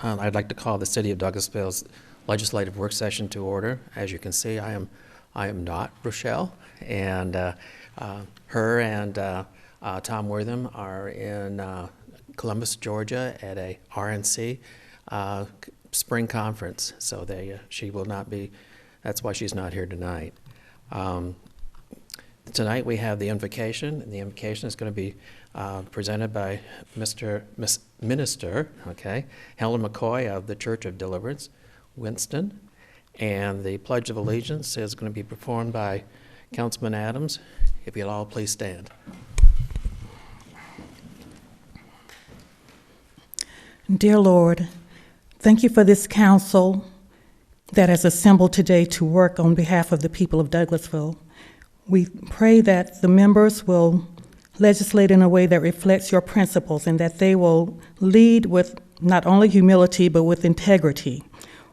I'd like to call the City of Douglasville's legislative work session to order. As you can see, I am not Rochelle, and her and Tom Wortham are in Columbus, Georgia, at a RNC spring conference. So she will not be. That's why she's not here tonight. Tonight we have the invocation, and the invocation is going to be presented by Minister, Helen McCoy of the Church of Deliverance, Winston, and the Pledge of Allegiance is going to be performed by Councilman Adams. If you'll all please stand. Dear Lord, thank you for this council that has assembled today to work on behalf of the people of Douglasville. We pray that the members will legislate in a way that reflects your principles and that they will lead with not only humility but with integrity.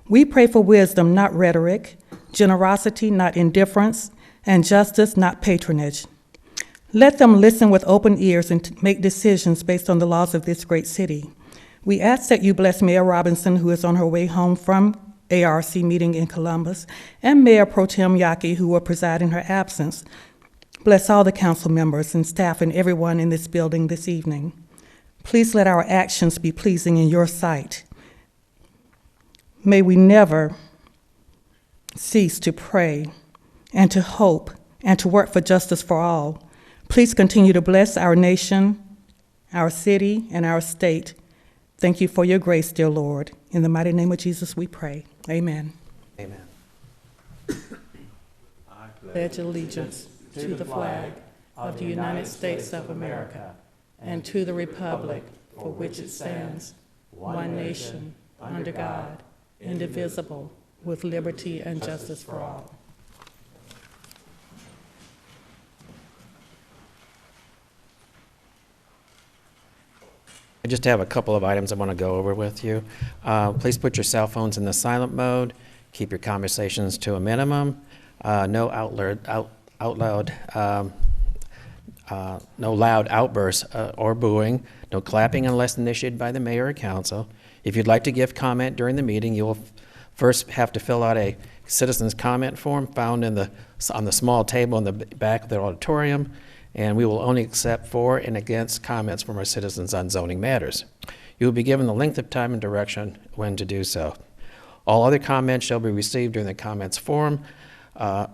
We pray for wisdom, not rhetoric, generosity, not indifference, and justice, not patronage. Let them listen with open ears and make decisions based on the laws of this great city. We ask that you bless Mayor Robinson, who is on her way home from ARC meeting in Columbus, and Mayor Pro Tem Yaki, who will preside in her absence. Bless all the council members and staff and everyone in this building this evening. Please let our actions be pleasing in your sight. May we never cease to pray and to hope and to work for justice for all. Please continue to bless our nation, our city, and our state. Thank you for your grace, dear Lord. In the mighty name of Jesus we pray. Amen. Amen. I pledge allegiance to the flag of the United States of America and to the republic for which it stands, one nation, under God, indivisible, with liberty and justice for all. I just have a couple of items I want to go over with you. Please put your cell phones in the silent mode. Keep your conversations to a minimum. No loud outbursts or booing. No clapping unless initiated by the mayor or council. If you'd like to give comment during the meeting, you will first have to fill out a citizen's comment form found on the small table in the back of the auditorium, and we will only accept for and against comments from our citizens on zoning matters. You will be given the length of time and direction when to do so. All other comments shall be received during the comments forum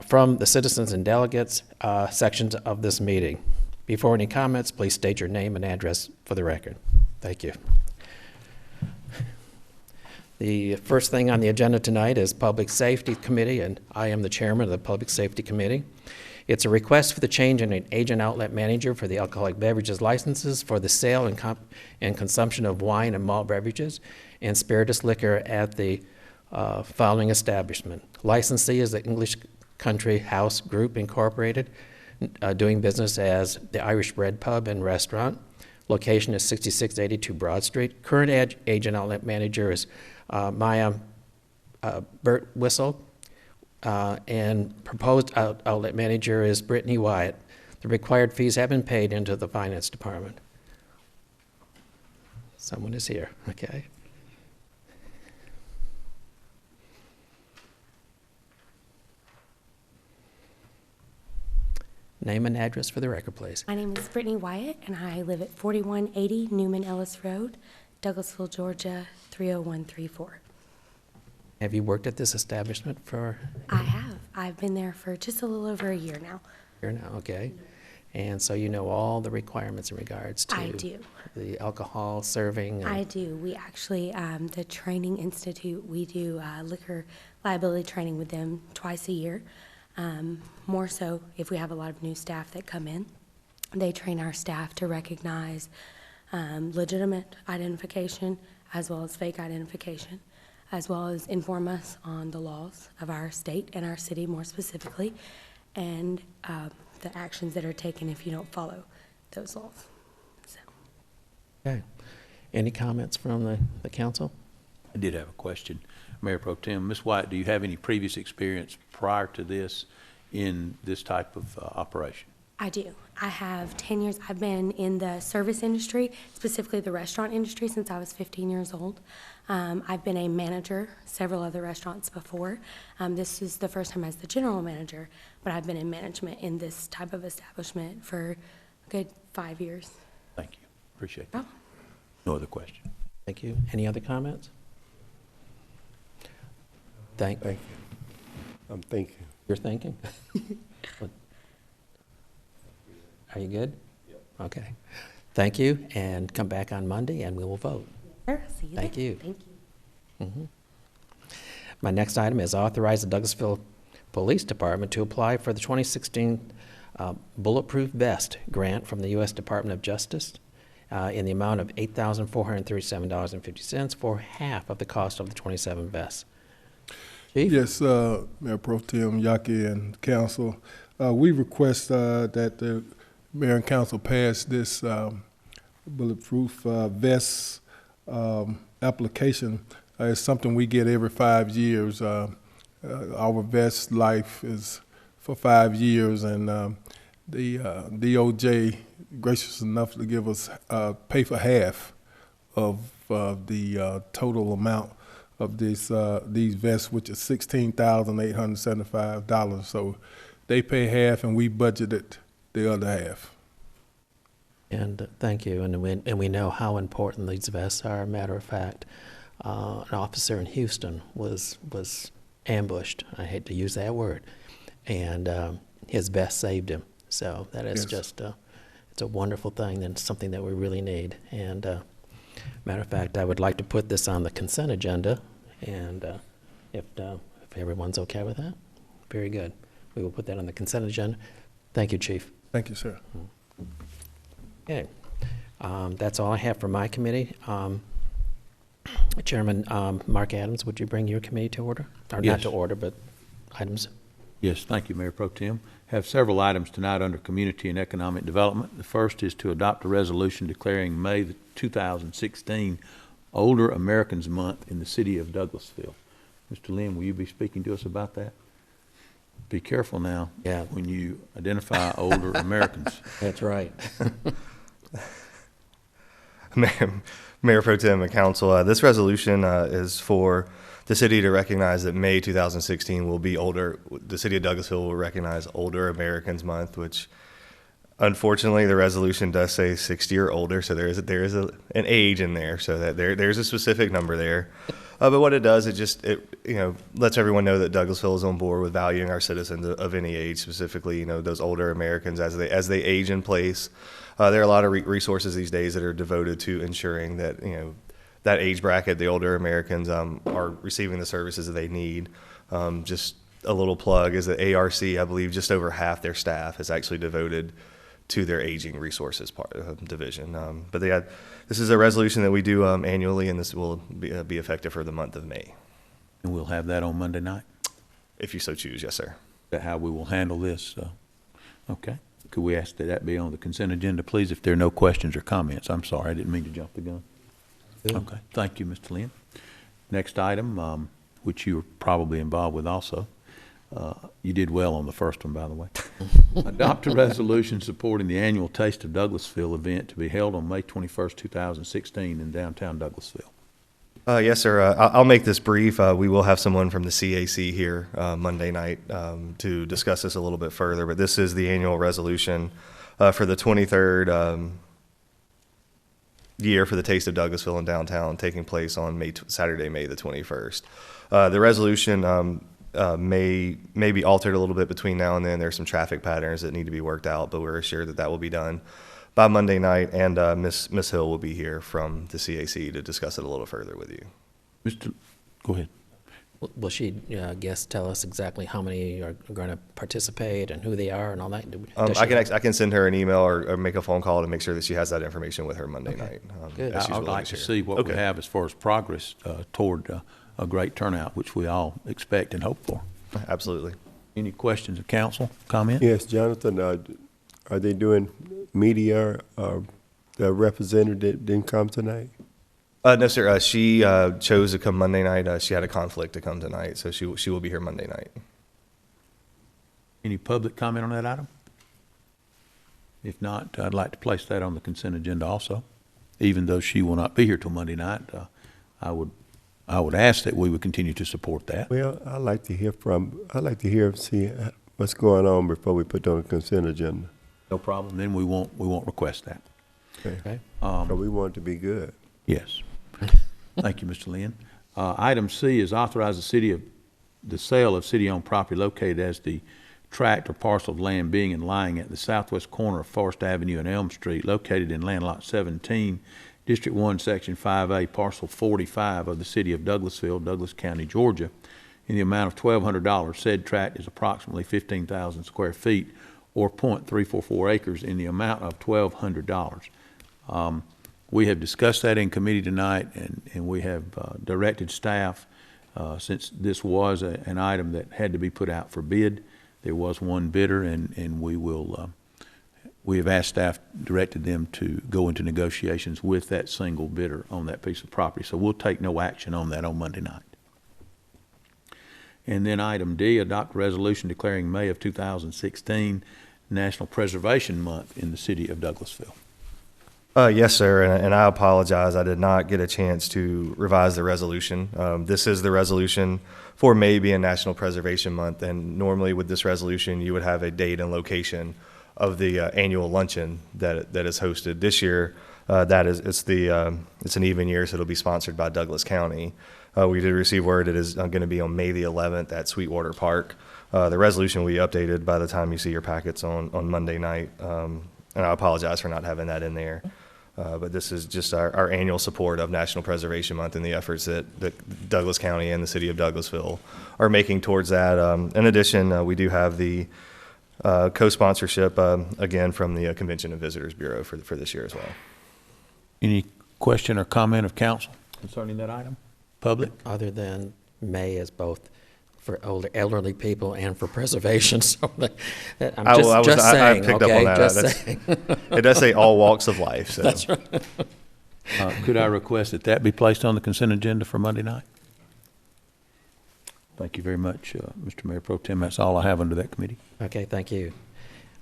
from the citizens and delegates sections of this meeting. Before any comments, please state your name and address for the record. Thank you. The first thing on the agenda tonight is Public Safety Committee, and I am the chairman of the Public Safety Committee. It's a request for the change in an agent outlet manager for the alcoholic beverages licenses for the sale and consumption of wine and malt beverages and spirituous liquor at the following establishment. Licensee is the English Country House Group Incorporated, doing business as the Irish Bread Pub and Restaurant. Location is 6682 Broad Street. Current agent outlet manager is Maya Burt Whistle. And proposed outlet manager is Brittany Wyatt. The required fees have been paid into the finance department. Someone is here, okay. Name and address for the record, please. My name is Brittany Wyatt, and I live at 4180 Newman Ellis Road, Douglasville, Georgia, 30134. Have you worked at this establishment for? I have. I've been there for just a little over a year now. Okay. And so you know all the requirements in regards to I do. The alcohol serving? I do. We actually, the Training Institute, we do liquor liability training with them twice a year. More so if we have a lot of new staff that come in. They train our staff to recognize legitimate identification as well as fake identification, as well as inform us on the laws of our state and our city more specifically, and the actions that are taken if you don't follow those laws. So. Okay. Any comments from the council? I did have a question. Mayor Pro Tem, Ms. White, do you have any previous experience prior to this in this type of operation? I do. I have 10 years. I've been in the service industry, specifically the restaurant industry, since I was 15 years old. I've been a manager, several other restaurants before. This is the first time as the general manager, but I've been in management in this type of establishment for a good 5 years. Thank you. Appreciate Oh. that. No other question. Thank you. Any other comments? Thank you. I'm thinking. You're thinking? What- Are you good? Yep. Okay. Thank you, and come back on Monday, and we will vote. Sure, see you Thank there. you. Thank you. My next item is authorize the Douglasville Police Department to apply for the 2016 Bulletproof Vest Grant from the U.S. Department of Justice in the amount of $8,437.50 for half of the cost of the 27 vests. Chief? Yes, Mayor Pro Tem Yaki and council, we request that the mayor and council pass this bulletproof vest application. It's something we get every 5 years. Our vest life is for 5 years, and the DOJ gracious enough to give us pay for half of the total amount of these vests, which is $16,875. So they pay half, and we budgeted the other half. And thank you, and we know how important these vests are. Matter of fact, an officer in Houston was ambushed. I hate to use that word, and his vest saved him. So that is Yes. just it's a wonderful thing, and something that we really need. And matter of fact, I would like to put this on the consent agenda, and if everyone's okay with that, very good. We will put that on the consent agenda. Thank you, Chief. Thank you, sir. Okay, that's all I have for my committee. Chairman Mark Adams, would you bring your committee to order? Or not Yes. to order, but items? Yes, thank you, Mayor Pro Tem. Have several items tonight under Community and Economic Development. The first is to adopt a resolution declaring May 2016 Older Americans Month in the city of Douglasville. Mr. Lynn, will you be speaking to us about that? Be careful now. Yeah. When you identify older Americans. That's right. Mayor Pro Tem and Council, this resolution is for the city to recognize that May 2016 will be older. The city of Douglasville will recognize Older Americans Month, which unfortunately the resolution does say 60 or older, so there is an age in there, so that there's a specific number there. But what it does, it lets everyone know that Douglasville is on board with valuing our citizens of any age, specifically those older Americans as they age in place. There are a lot of resources these days that are devoted to ensuring that that age bracket, the older Americans, are receiving the services that they need. Just a little plug is that ARC, I believe, just over half their staff is actually devoted to their aging resources division. But this is a resolution that we do annually, and this will be effective for the month of May. And we'll have that on Monday night. If you so choose, yes, sir. Is that how we will handle this? Okay. Could we ask that be on the consent agenda, please, if there are no questions or comments? I'm sorry, I didn't mean to jump the gun. Good. Okay, thank you, Mr. Lynn. Next item, which you were probably involved with also. You did well on the first one, by the way. Adopt a resolution supporting the annual Taste of Douglasville event to be held on May 21st, 2016 in downtown Douglasville. Yes, sir. I'll make this brief. We will have someone from the CAC here Monday night to discuss this a little bit further, but this is the annual resolution for the 23rd year for the Taste of Douglasville in downtown, taking place on Saturday, May the 21st. The resolution may be altered a little bit between now and then. There's some traffic patterns that need to be worked out, but we're assured that will be done by Monday night, and Miss Hill will be here from the CAC to discuss it a little further with you. Go ahead. Will she, tell us exactly how many are going to participate and who they are and all that? I can send her an email or make a phone call to make sure that she has that information with her Monday night. Good. as she's I'd willing like to share. see what we Okay. have as far as progress toward a great turnout, which we all expect and hope for. Absolutely. Any questions of council, comment? Yes, Jonathan, are they doing media? The representative didn't come tonight? No, sir. She chose to come Monday night. She had a conflict to come tonight, so she will be here Monday night. Any public comment on that item? If not, I'd like to place that on the consent agenda also. Even though she will not be here till Monday night, I would ask that we would continue to support that. Well, I'd like to hear, see what's going on before we put it on the consent agenda. No problem. Then we won't request that. Okay. So we want it to be good. Yes. Thank you, Mr. Lynn. Item C is authorize the sale of city-owned property located as the tract or parcel of land being and lying at the southwest corner of Forest Avenue and Elm Street, located in land lot 17, District 1, Section 5A, Parcel 45 of the city of Douglasville, Douglas County, Georgia, in the amount of $1,200. Said tract is approximately 15,000 square feet or .344 acres in the amount of $1,200. We have discussed that in committee tonight, and we have directed staff, since this was an item that had to be put out for bid. There was one bidder, and we have asked staff, directed them to go into negotiations with that single bidder on that piece of property. So we'll take no action on that on Monday night. And then item D, adopt a resolution declaring May of 2016 National Preservation Month in the city of Douglasville. Yes, sir, and I apologize. I did not get a chance to revise the resolution. This is the resolution for May being National Preservation Month, and normally with this resolution, you would have a date and location of the annual luncheon that is hosted. This year, it's an even year, so it'll be sponsored by Douglas County. We did receive word it is going to be on May the 11th at Sweetwater Park. The resolution will be updated by the time you see your packets on Monday night, and I apologize for not having that in there. But this is just our annual support of National Preservation Month and the efforts that Douglas County and the city of Douglasville are making towards that. In addition, we do have the co-sponsorship, again, from the Convention and Visitors Bureau for this year as well. Any question or comment of council concerning that item? Public? Other than May is both for older elderly people and for preservation, so I'm just saying, I picked okay? up on that. Just saying. It does say all walks of life. So. That's right. Could I request that be placed on the consent agenda for Monday night? Thank you very much, Mr. Mayor Pro Tem. That's all I have under that committee. Okay, thank you.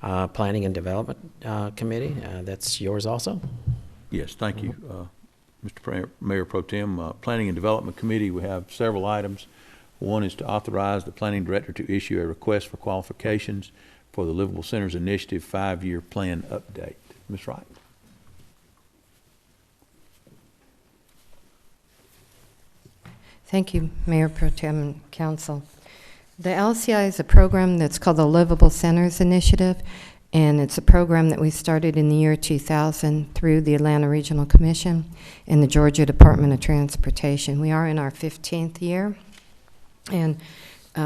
Planning and Development Committee, that's yours also? Yes, thank you, Mr. Mayor Pro Tem. Planning and Development Committee, we have several items. One is to authorize the planning director to issue a request for qualifications for the Livable Centers Initiative 5-year plan update. Ms. Wright. Thank you, Mayor Pro Tem and Council. The LCI is a program that's called the Livable Centers Initiative, and it's a program that we started in the year 2000 through the Atlanta Regional Commission and the Georgia Department of Transportation. We are in our 15th year, and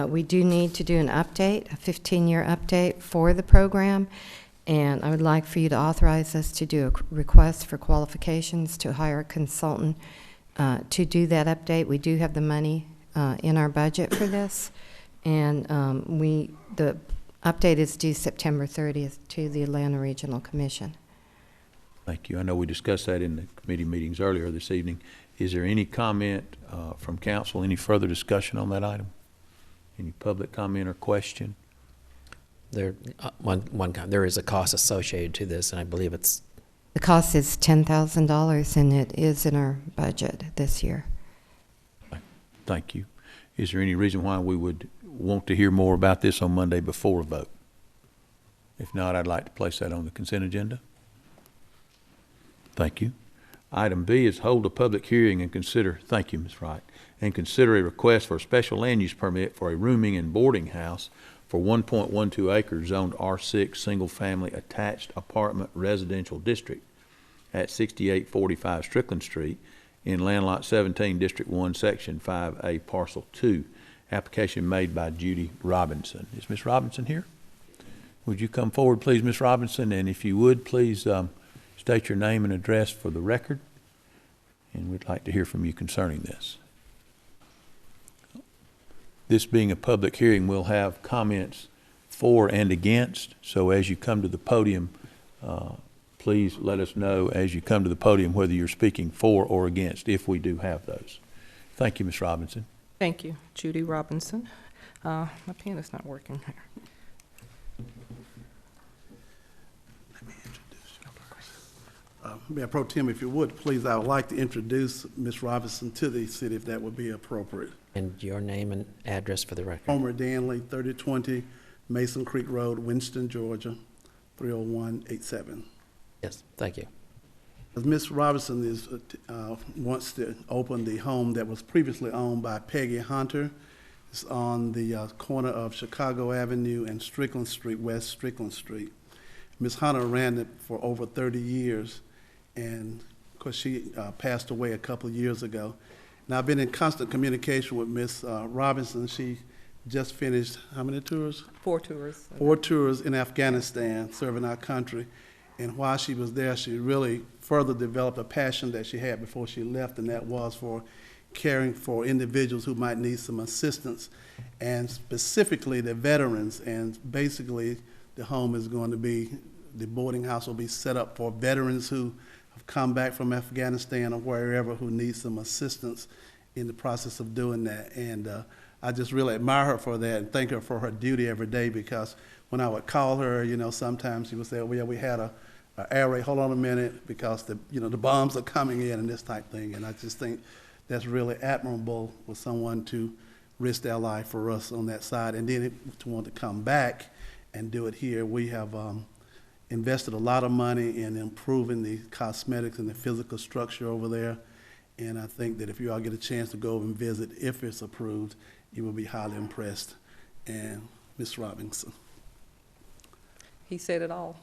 we do need to do an update, a 15-year update for the program, and I would like for you to authorize us to do a request for qualifications to hire a consultant to do that update. We do have the money in our budget for this, and the update is due September 30th to the Atlanta Regional Commission. Thank you. I know we discussed that in the committee meetings earlier this evening. Is there any comment from council, any further discussion on that item? Any public comment or question? There is a cost associated to this, and I believe it's The cost is $10,000, and it is in our budget this year. Thank you. Is there any reason why we would want to hear more about this on Monday before a vote? If not, I'd like to place that on the consent agenda. Thank you. Item B is hold a public hearing and consider, thank you, Ms. Wright, and consider a request for a special land use permit for a rooming and boarding house for 1.12 acres zoned R6 single-family attached apartment residential district at 6845 Strickland Street in land lot 17, District 1, Section 5A, Parcel 2. Application made by Judy Robinson. Is Ms. Robinson here? Would you come forward, please, Ms. Robinson? And if you would, please state your name and address for the record. And we'd like to hear from you concerning this. This being a public hearing, we'll have comments for and against. So as you come to the podium, please let us know as you come to the podium whether you're speaking for or against, if we do have those. Thank you, Ms. Robinson. Thank you, Judy Robinson. My pen is not working here. Let me Mayor Pro Tem, if you would, please, I would like to introduce Ms. Robinson to the city, if that would be appropriate. And your name and address for the record. Homer Danley, 3020 Mason Creek Road, Winston, Georgia, 30187. Yes, thank you. Ms. Robinson wants to open the home that was previously owned by Peggy Hunter. It's on the corner of Chicago Avenue and Strickland Street, West Strickland Street. Ms. Hunter ran it for over 30 years, and of course she passed away a couple of years ago. And I've been in constant communication with Ms. Robinson. She just finished how many tours? 4 tours. 4 tours in Afghanistan, serving our country. And while she was there, she really further developed a passion that she had before she left, and that was for caring for individuals who might need some assistance, and specifically the veterans. And basically, the home is going to be, the boarding house will be set up for veterans who have come back from Afghanistan or wherever who need some assistance in the process of doing that. And I just really admire her for that and thank her for her duty every day, because when I would call her, you know, sometimes she would say, well, yeah, we had a air raid, hold on a minute, because the bombs are coming in and this type thing. And I just think that's really admirable for someone to risk their life for us on that side, and then to want to come back and do it here. We have invested a lot of money in improving the cosmetics and the physical structure over there, and I think that if you all get a chance to go over and visit, if it's approved, you will be highly impressed. And Ms. Robinson. He said it all.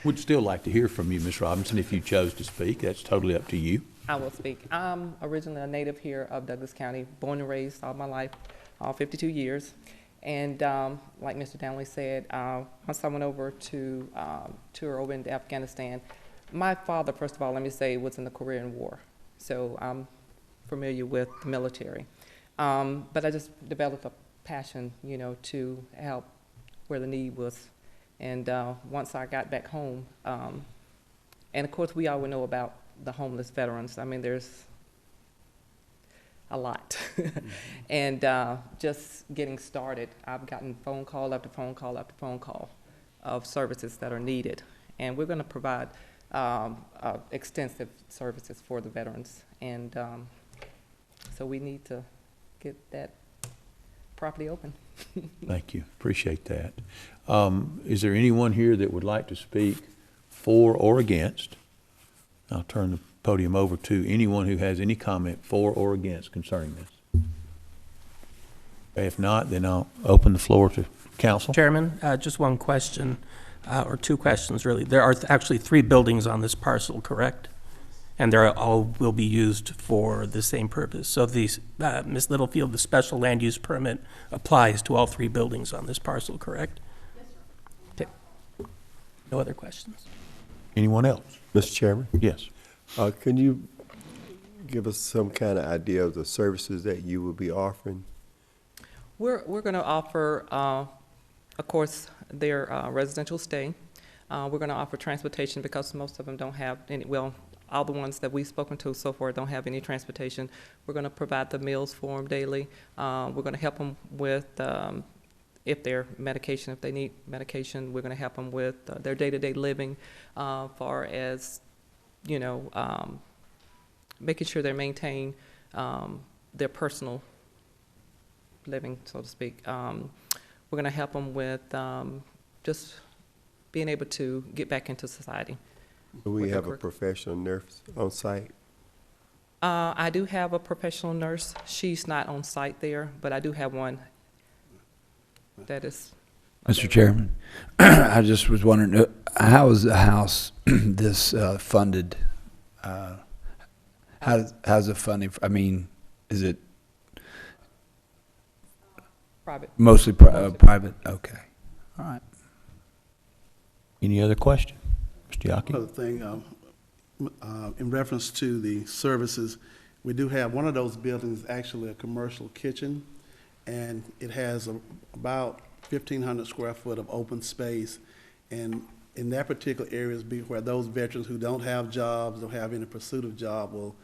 Would still like to hear from you, Ms. Robinson, if you chose to speak. That's totally up to you. I will speak. I'm originally a native here of Douglas County, born and raised all my life, all 52 years. And like Mr. Downley said, once I went over to tour over in Afghanistan, my father, first of all, let me say, was in the Korean War. So I'm familiar with the military. But I just developed a passion, you know, to help where the need was. And once I got back home, and of course we all know about the homeless veterans. I mean, there's a lot. And just getting started, I've gotten phone call after phone call after phone call of services that are needed. And we're going to provide extensive services for the veterans. And so we need to get that property open. Thank you. Appreciate that. Is there anyone here that would like to speak for or against? I'll turn the podium over to anyone who has any comment for or against concerning this. Okay, if not, then I'll open the floor to council. Chairman, just one question, or 2 questions really. There are actually 3 buildings on this parcel, correct? And they all will be used for the same purpose. So these, Ms. Littlefield, the special land use permit applies to all 3 buildings on this parcel, correct? Yes, sir. Okay. No other questions? Anyone else? Mr. Chairman? Yes. Can you give us some kind of idea of the services that you will be offering? We're going to offer, of course, their residential stay. We're going to offer transportation because most of them don't have any, well, all the ones that we've spoken to so far don't have any transportation. We're going to provide the meals for them daily. We're going to help them with, if they're medication, if they need medication, we're going to help them with their day-to-day living, far as, you know, making sure they maintain their personal living, so to speak. We're going to help them with just being able to get back into society. Do we have a professional nurse on site? I do have a professional nurse. She's not on site there, but I do have one that is. Mr. Chairman, I just was wondering, how is the house this funded? How's it funding? I mean, is it Private. Mostly private? Okay. All right. Any other question? Mr. Yaki? Another thing, in reference to the services, we do have one of those buildings actually a commercial kitchen, and it has about 1,500 square foot of open space. And in that particular area is where those veterans who don't have jobs, don't have any pursuit of job, will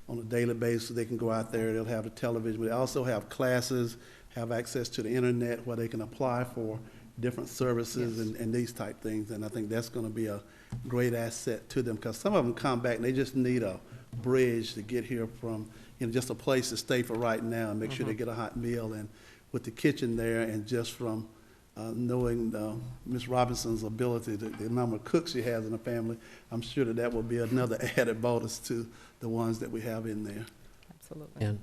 on a daily basis they can go out there, they'll have the television. We also have classes, have access to the internet where they can apply for different services and these type things. And I think that's going to be a great asset to them, because some of them come back and they just need a bridge to get here from, just a place to stay for right now and make sure they get a hot meal. And with the kitchen there, and just from knowing Ms. Robinson's ability, the number of cooks she has in the family, I'm sure that will be another added bonus to the ones that we have in there. Absolutely. And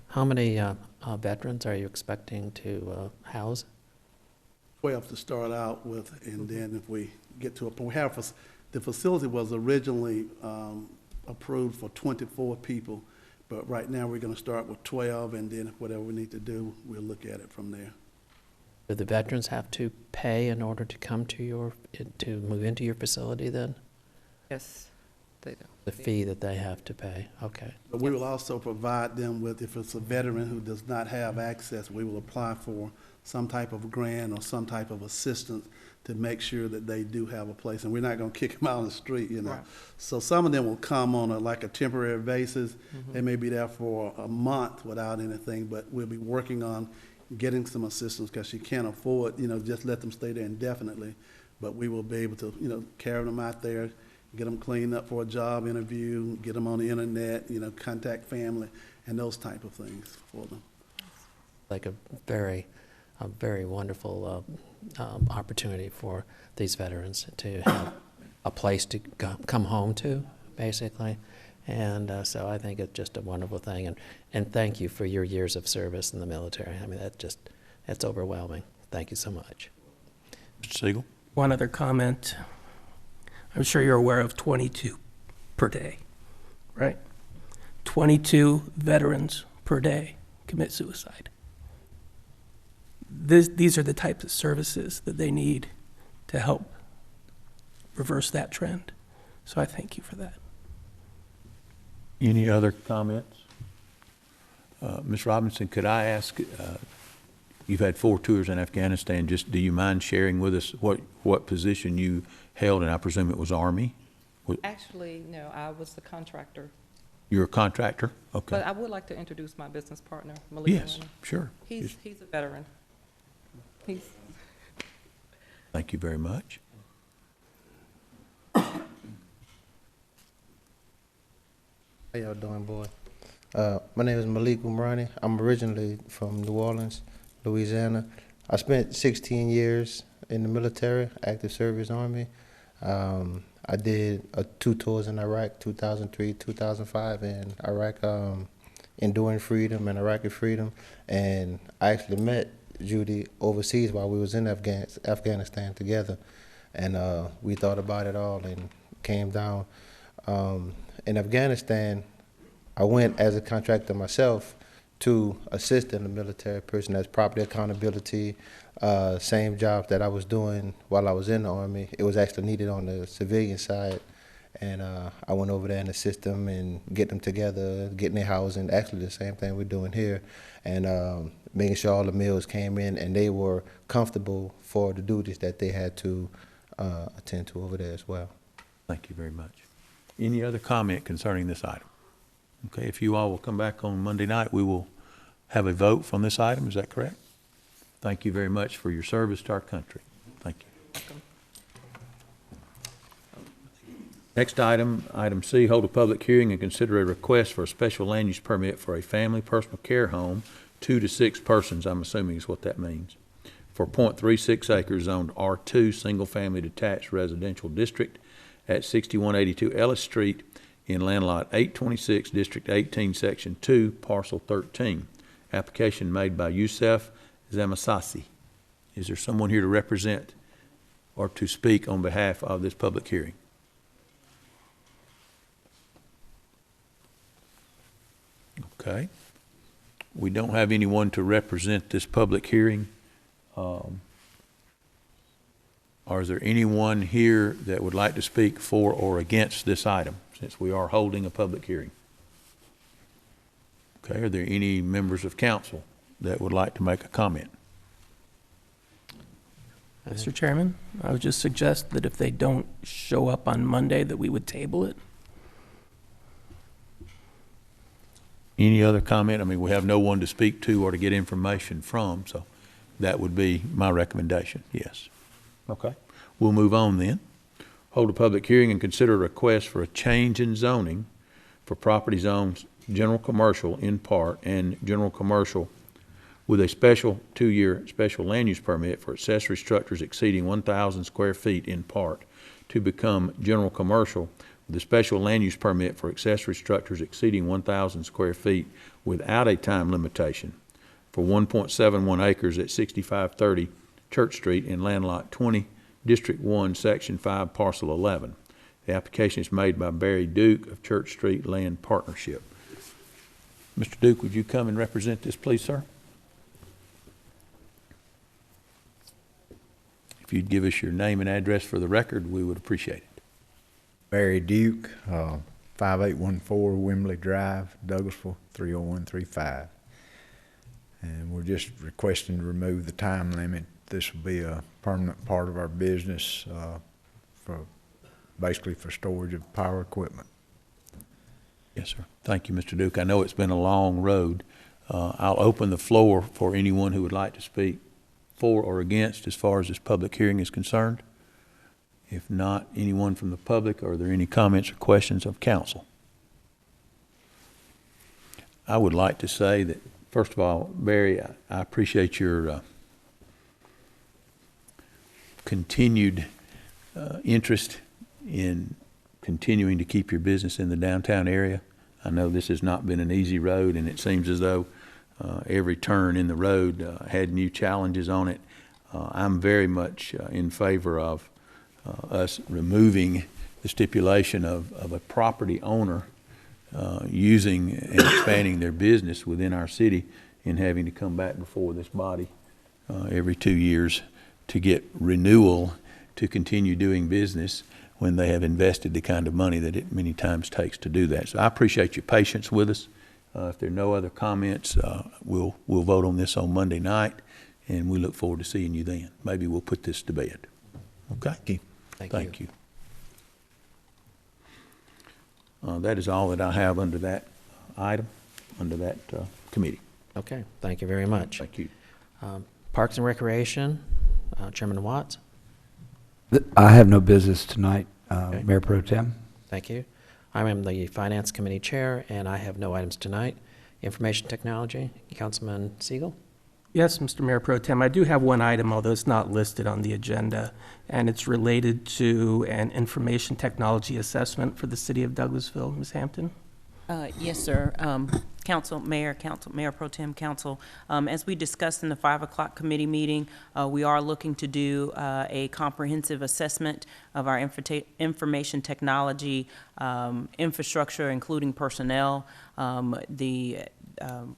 how many veterans are you expecting to house? 12 to start out with, and then if we get to a point, the facility was originally approved for 24 people, but right now we're going to start with 12, and then whatever we need to do, we'll look at it from there. Do the veterans have to pay in order to come to move into your facility then? Yes, they do. The fee that they have to pay, okay. But we will also provide them with, if it's a veteran who does not have access, we will apply for some type of grant or some type of assistance to make sure that they do have a place. And we're not going to kick them out on the street, Right. So some of them will come on like a temporary basis. They may be there for a month without anything, but we'll be working on getting some assistance, because she can't afford, just let them stay there indefinitely. But we will be able to, carry them out there, get them cleaned up for a job interview, get them on the internet, contact family, and those type of things for them. Like a very wonderful opportunity for these veterans to have a place to come home to, basically. And so I think it's just a wonderful thing. And thank you for your years of service in the military. I mean, that's overwhelming. Thank you so much. Mr. Siegel? One other comment. I'm sure you're aware of 22 per day, right? 22 veterans per day commit suicide. These are the types of services that they need to help reverse that trend. So I thank you for that. Any other comments? Ms. Robinson, could I ask, you've had 4 tours in Afghanistan, just do you mind sharing with us what position you held, and I presume it was Army? Actually, no, I was the contractor. You're a contractor? Okay. But I would like to introduce my business partner, Malik. Yes, sure. He's a veteran. Thank you very much. How y'all doing, boy? My name is Malik Umrani. I'm originally from New Orleans, Louisiana. I spent 16 years in the military, active service Army. I did 2 tours in Iraq, 2003, 2005, in Iraq, Enduring Freedom and Iraqi Freedom. And I actually met Judy overseas while we was in Afghanistan together. And we thought about it all and came down. In Afghanistan, I went as a contractor myself to assist in the military person as property accountability, same job that I was doing while I was in the Army. It was actually needed on the civilian side. And I went over there and assist them and get them together, getting their housing, actually the same thing we're doing here, and making sure all the meals came in and they were comfortable for the duties that they had to attend to over there as well. Thank you very much. Any other comment concerning this item? Okay, if you all will come back on Monday night, we will have a vote on this item. Is that correct? Thank you very much for your service to our country. Thank you. Next item, item C, hold a public hearing and consider a request for a special land use permit for a family personal care home, 2 to 6 persons, I'm assuming is what that means, for .36 acres zoned R2 Single Family Detached Residential District at 6182 Ellis Street in land lot 826, District 18, Section 2, Parcel 13. Application made by Youssef Zamasasi. Is there someone here to represent or to speak on behalf of this public hearing? Okay. We don't have anyone to represent this public hearing. Is there anyone here that would like to speak for or against this item, since we are holding a public hearing? Okay, are there any members of council that would like to make a comment? Mr. Chairman, I would just suggest that if they don't show up on Monday, that we would table it. Any other comment? I mean, we have no one to speak to or to get information from, so that would be my recommendation, yes. Okay, we'll move on then. Hold a public hearing and consider a request for a change in zoning for property zones, general commercial in part and general commercial with a special 2-year special land use permit for accessory structures exceeding 1,000 square feet in part to become general commercial with a special land use permit for accessory structures exceeding 1,000 square feet without a time limitation for 1.71 acres at 6530 Church Street in land lot 20, District 1, Section 5, Parcel 11. The application is made by Barry Duke of Church Street Land Partnership. Mr. Duke, would you come and represent this, please, sir? If you'd give us your name and address for the record, we would appreciate it. Barry Duke, 5814 Wembley Drive, Douglasville, 30135. And we're just requesting to remove the time limit. This will be a permanent part of our business basically for storage of power equipment. Yes, sir. Thank you, Mr. Duke. I know it's been a long road. I'll open the floor for anyone who would like to speak for or against as far as this public hearing is concerned. If not, anyone from the public, are there any comments or questions of council? I would like to say that, first of all, Barry, I appreciate your continued interest in continuing to keep your business in the downtown area. I know this has not been an easy road, and it seems as though every turn in the road had new challenges on it. I'm very much in favor of us removing the stipulation of a property owner using and expanding their business within our city and having to come back before this body every 2 years to get renewal to continue doing business when they have invested the kind of money that it many times takes to do that. So I appreciate your patience with us. If there are no other comments, we'll vote on this on Monday night, and we look forward to seeing you then. Maybe we'll put this to bed. Okay? Thank you. That is all that I have under that item, under that committee. Okay, thank you very much. Thank you. Parks and Recreation, Chairman Watts. I have no business tonight, Okay. Mayor Pro Tem. Thank you. I am the Finance Committee Chair, and I have no items tonight. Information Technology, Councilman Siegel. Yes, Mr. Mayor Pro Tem, I do have one item, although it's not listed on the agenda, and it's related to an information technology assessment for the city of Douglasville. Ms. Hampton? Yes, sir. Mayor Pro Tem, Council, as we discussed in the 5 o'clock committee meeting, we are looking to do a comprehensive assessment of our information technology infrastructure, including personnel. The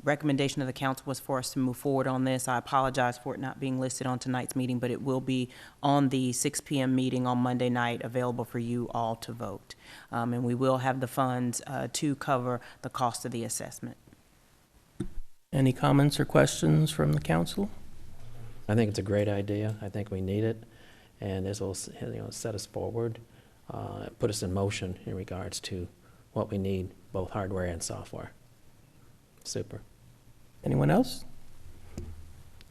recommendation of the council was for us to move forward on this. I apologize for it not being listed on tonight's meeting, but it will be on the 6 p.m. meeting on Monday night, available for you all to vote. And we will have the funds to cover the cost of the assessment. Any comments or questions from the council? I think it's a great idea. I think we need it, and this will set us forward, put us in motion in regards to what we need, both hardware and software. Super. Anyone else?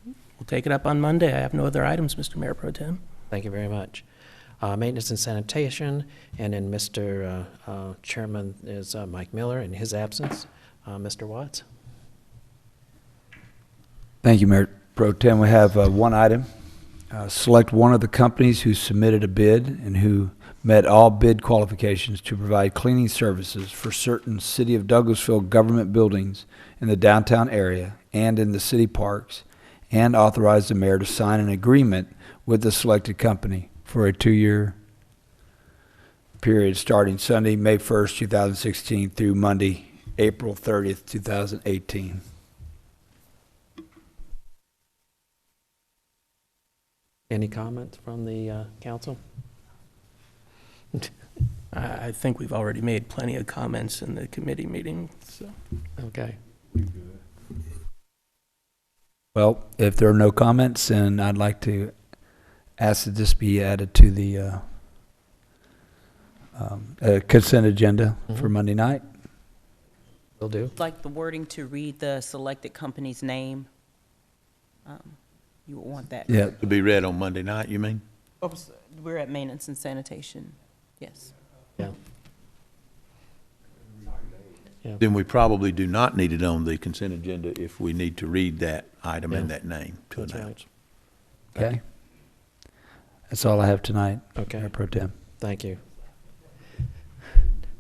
We'll take it up on Monday. I have no other items, Mr. Mayor Pro Tem. Thank you very much. Maintenance and Sanitation, and then Mr. Chairman is Mike Miller in his absence. Mr. Watts? Thank you, Mayor Pro Tem. We have one item. Select one of the companies who submitted a bid and who met all bid qualifications to provide cleaning services for certain City of Douglasville government buildings in the downtown area and in the city parks, and authorize the mayor to sign an agreement with the selected company for a 2-year period starting Sunday, May 1st, 2016 through Monday, April 30th, 2018. Any comments from the council? I think we've already made plenty of comments in the committee meeting, so. Okay. Well, if there are no comments, then I'd like to ask that this be added to the consent agenda for Monday night. Will do. I'd like the wording to read the selected company's name. you would want that. Yeah. To be read on Monday night, you mean? We're at maintenance and sanitation, yes. Yeah. Yeah. Then we probably do not need it on the consent agenda if we need to read that item and Yeah. that name to That's right. announce. Okay. That's all I have tonight. Okay. Mayor Pro Tem. Thank you.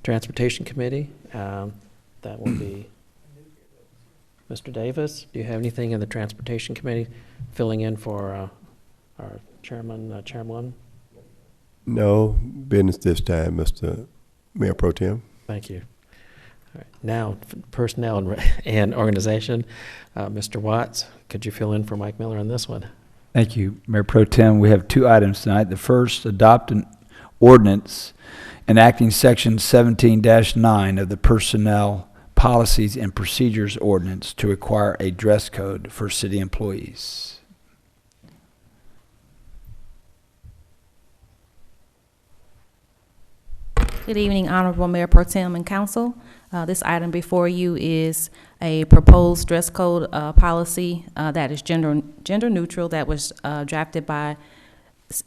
Transportation Committee, that will be Mr. Davis. Do you have anything in the Transportation Committee filling in for our chairman? No business this time, Mr. Mayor Pro Tem. Thank you. All right. Now, personnel and organization, Mr. Watts, could you fill in for Mike Miller on this one? Thank you, Mayor Pro Tem. We have two items tonight. The first, adopt an ordinance enacting Section 17-9 of the Personnel Policies and Procedures Ordinance to require a dress code for city employees. Good evening, Honorable Mayor Pro Tem and Council. This item before you is a proposed dress code policy that is gender neutral, that was drafted by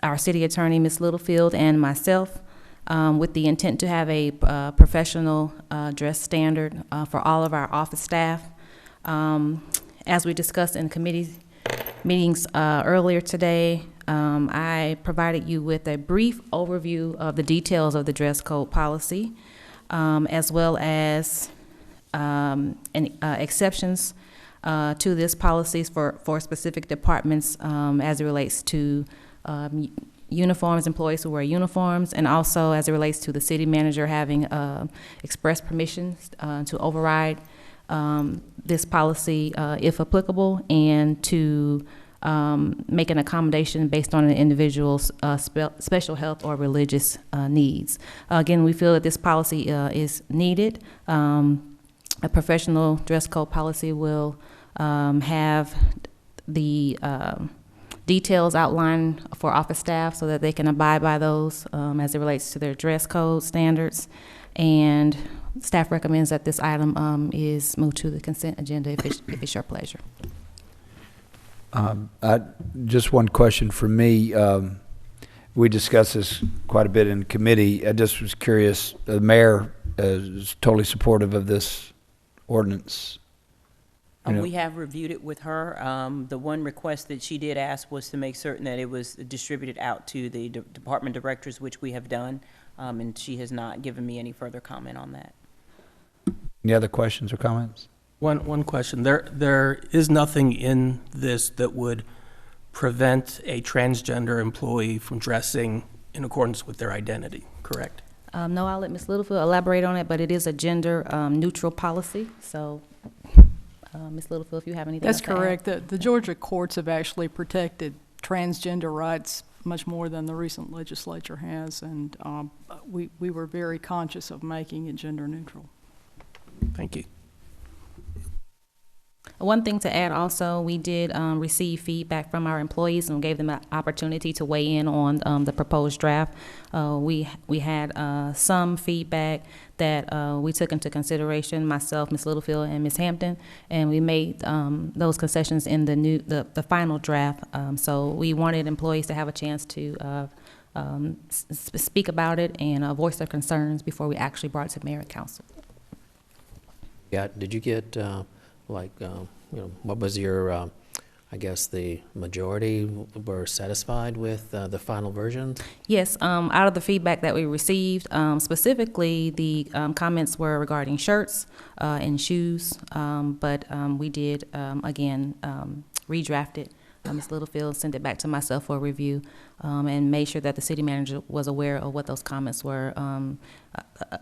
our city attorney, Ms. Littlefield, and myself, with the intent to have a professional dress standard for all of our office staff. As we discussed in committee meetings earlier today, I provided you with a brief overview of the details of the dress code policy, as well as exceptions to this policy for specific departments as it relates to uniforms, employees who wear uniforms, and also as it relates to the city manager having express permissions to override this policy if applicable, and to make an accommodation based on an individual's special health or religious needs. Again, we feel that this policy is needed. A professional dress code policy will have the details outlined for office staff so that they can abide by those as it relates to their dress code standards. And staff recommends that this item is moved to the consent agenda if it's your pleasure. Just one question for me. We discussed this quite a bit in committee. I just was curious, the mayor is totally supportive of this ordinance. We have reviewed it with her. The one request that she did ask was to make certain that it was distributed out to the department directors, which we have done, and she has not given me any further comment on that. Any other questions or comments? One question. There is nothing in this that would prevent a transgender employee from dressing in accordance with their identity, correct? No, I'll let Ms. Littlefield elaborate on it, but it is a gender neutral policy. So, Ms. Littlefield, if you have anything else That's to add. correct. The Georgia courts have actually protected transgender rights much more than the recent legislature has, and we were very conscious of making it gender neutral. Thank you. One thing to add also, we did receive feedback from our employees and gave them an opportunity to weigh in on the proposed draft. We had some feedback that we took into consideration, myself, Ms. Littlefield, and Ms. Hampton, and we made those concessions in the final draft. So we wanted employees to have a chance to speak about it and voice their concerns before we actually brought it to Mayor and Council. Yeah, did you get, what was your, I guess the majority were satisfied with the final version? Yes, out of the feedback that we received, specifically the comments were regarding shirts and shoes, but we did, again, redraft it. Ms. Littlefield sent it back to myself for review and made sure that the city manager was aware of what those comments were.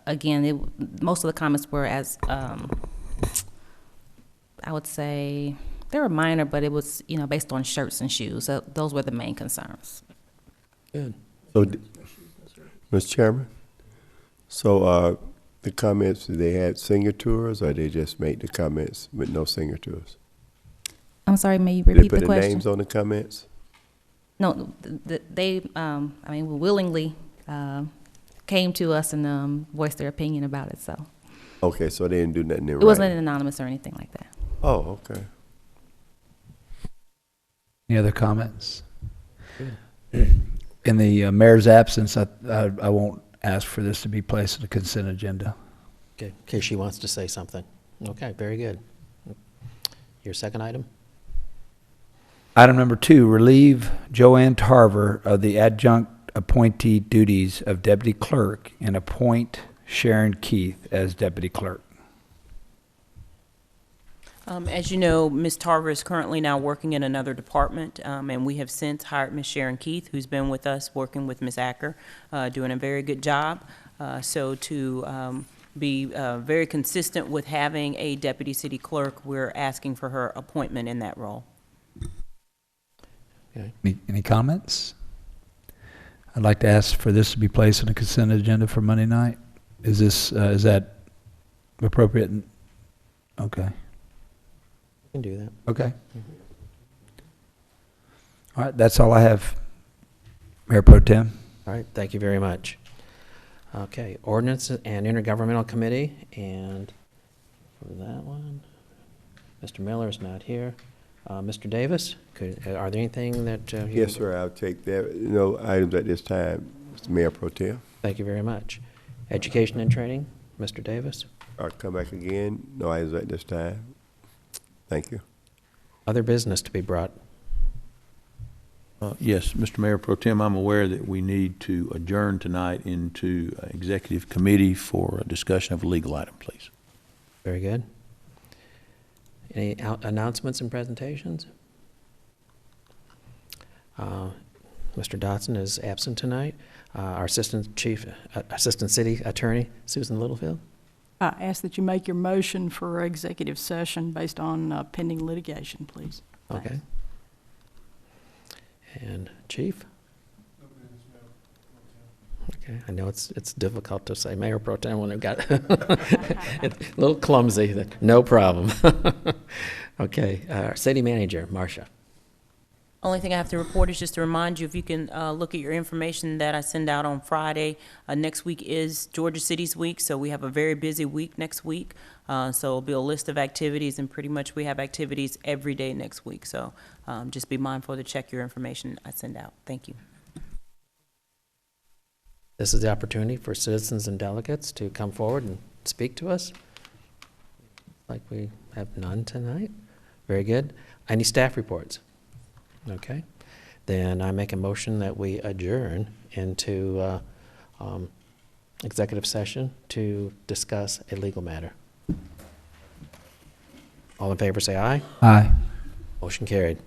Again, most of the comments were as, I would say, they were minor, but it was, based on shirts and shoes. So those were the main concerns. Good. So, Mr. Chairman, so the comments, they had signatures, or they just made the comments with no signatures? I'm sorry, may you repeat the question? They put the names on the comments? No, they, willingly came to us and voiced their opinion about it, so. Okay, so they didn't do nothing in It writing? wasn't anonymous or anything like that. Oh, okay. Any other comments? In the mayor's absence, I won't ask for this to be placed on the consent agenda. Okay, in case she wants to say something. Okay, very good. Your second item? Item number 2, relieve Joanne Tarver of the adjunct appointee duties of deputy clerk and appoint Sharon Keith as deputy clerk. As you know, Ms. Tarver is currently now working in another department, and we have since hired Ms. Sharon Keith, who's been with us working with Ms. Acker, doing a very good job. So to be very consistent with having a deputy city clerk, we're asking for her appointment in that role. Okay. Any comments? I'd like to ask for this to be placed on the consent agenda for Monday night. Is that appropriate? Okay. Can do that. Okay. All right, that's all I have, Mayor Pro Tem. All right, thank you very much. Okay, Ordinance and Intergovernmental Committee, and for that one, Mr. Miller is not here. Mr. Davis, are there anything that you... Yes, sir, I'll take that. No items at this time, Mr. Mayor Pro Tem. Thank you very much. Education and Training, Mr. Davis. I'll come back again. No items at this time. Thank you. Other business to be brought. Yes, Mr. Mayor Pro Tem, I'm aware that we need to adjourn tonight into executive committee for a discussion of a legal item, please. Very good. Any announcements and presentations? Mr. Dotson is absent tonight. Our Assistant City Attorney, Susan Littlefield. I ask that you make your motion for executive session based on pending litigation, please. Okay. And Chief? Okay, I know it's difficult to say Mayor Pro Tem when we've got it's a little clumsy. No problem. Okay, our City Manager, Marcia. Only thing I have to report is just to remind you, if you can look at your information that I send out on Friday. Next week is Georgia Cities Week, so we have a very busy week next week. So it'll be a list of activities, and pretty much we have activities every day next week. So just be mindful to check your information I send out. Thank you. This is the opportunity for citizens and delegates to come forward and speak to us. Like we have none tonight. Very good. Any staff reports? Okay. Then I make a motion that we adjourn into executive session to discuss a legal matter. All in favor say aye. Aye. Motion carried.